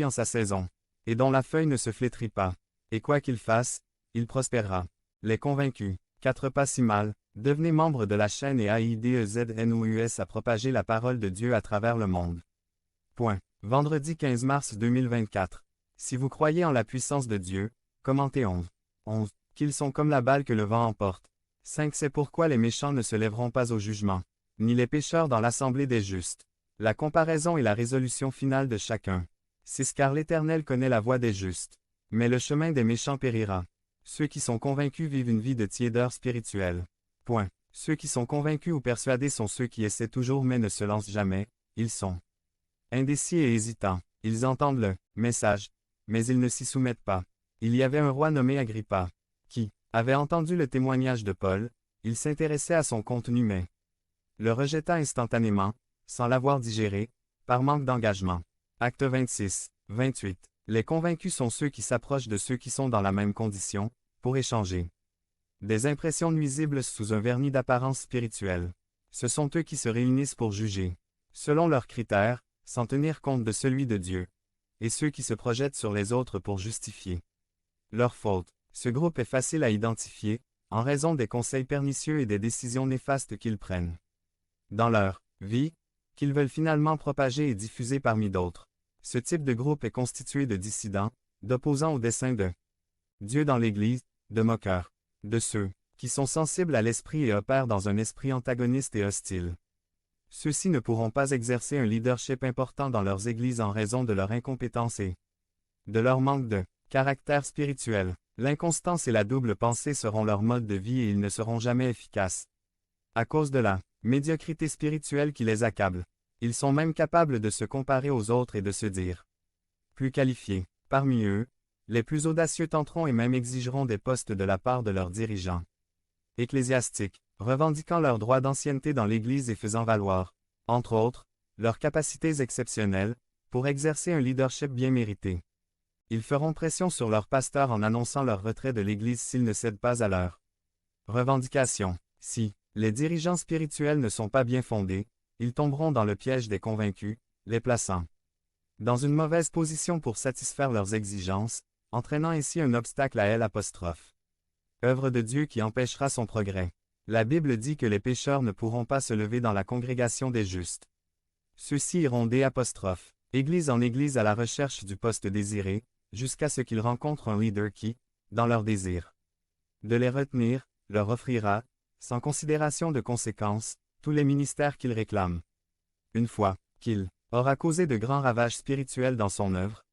en sa saison, et dont la feuille ne se flétrit pas. Et quoi qu'il fasse, il prospérera. Les convaincus. 4 pas si mal. Devenez membre de la chaîne et AIDEZNOUS à propager la parole de Dieu à travers le monde. Point. Vendredi 15 mars 2024. Si vous croyez en la puissance de Dieu, commentez 11. 11. Qu'ils sont comme la balle que le vent emporte. 5. C'est pourquoi les méchants ne se lèveront pas au jugement, ni les pécheurs dans l'assemblée des justes. La comparaison et la résolution finale de chacun. 6. Car l'Éternel connaît la voie des justes, mais le chemin des méchants périra. Ceux qui sont convaincus vivent une vie de tiédeur spirituelle. Point. Ceux qui sont convaincus ou persuadés sont ceux qui essaient toujours mais ne se lancent jamais. Ils sont indécis et hésitants. Ils entendent le message, mais ils ne s'y soumettent pas. Il y avait un roi nommé Agrippa, qui avait entendu le témoignage de Paul. Il s'intéressait à son contenu mais le rejeta instantanément, sans l'avoir digéré, par manque d'engagement. Acte 26, 28. Les convaincus sont ceux qui s'approchent de ceux qui sont dans la même condition, pour échanger des impressions nuisibles sous un vernis d'apparence spirituelle. Ce sont eux qui se réunissent pour juger, selon leurs critères, sans tenir compte de celui de Dieu, et ceux qui se projettent sur les autres pour justifier leur faute. Ce groupe est facile à identifier, en raison des conseils pernicieux et des décisions néfastes qu'ils prennent dans leur vie, qu'ils veulent finalement propager et diffuser parmi d'autres. Ce type de groupe est constitué de dissidents, d'opposants au dessein de Dieu dans l'Église, de moqueurs, de ceux qui sont sensibles à l'esprit et opèrent dans un esprit antagoniste et hostile. Ceux-ci ne pourront pas exercer un leadership important dans leurs églises en raison de leur incompétence et de leur manque de caractère spirituel. L'inconstance et la double pensée seront leur mode de vie et ils ne seront jamais efficaces. À cause de la médiocrité spirituelle qui les accable. Ils sont même capables de se comparer aux autres et de se dire plus qualifiés. Parmi eux, les plus audacieux tenteront et même exigeront des postes de la part de leurs dirigeants ecclésiastiques, revendiquant leurs droits d'ancienneté dans l'Église et faisant valoir, entre autres, leurs capacités exceptionnelles, pour exercer un leadership bien mérité. Ils feront pression sur leurs pasteurs en annonçant leur retrait de l'Église s'ils ne cèdent pas à leurs revendications. Si les dirigeants spirituels ne sont pas bien fondés, ils tomberont dans le piège des convaincus, les plaçant dans une mauvaise position pour satisfaire leurs exigences, entraînant ainsi un obstacle à elle'. Œuvre de Dieu qui empêchera son progrès. La Bible dit que les pécheurs ne pourront pas se lever dans la congrégation des justes. Ceux-ci iront église en église à la recherche du poste désiré, jusqu'à ce qu'ils rencontrent un leader qui, dans leur désir de les retenir, leur offrira, sans considération de conséquences, tous les ministères qu'ils réclament. Une fois qu'il aura causé de grands ravages spirituels dans son œuvre,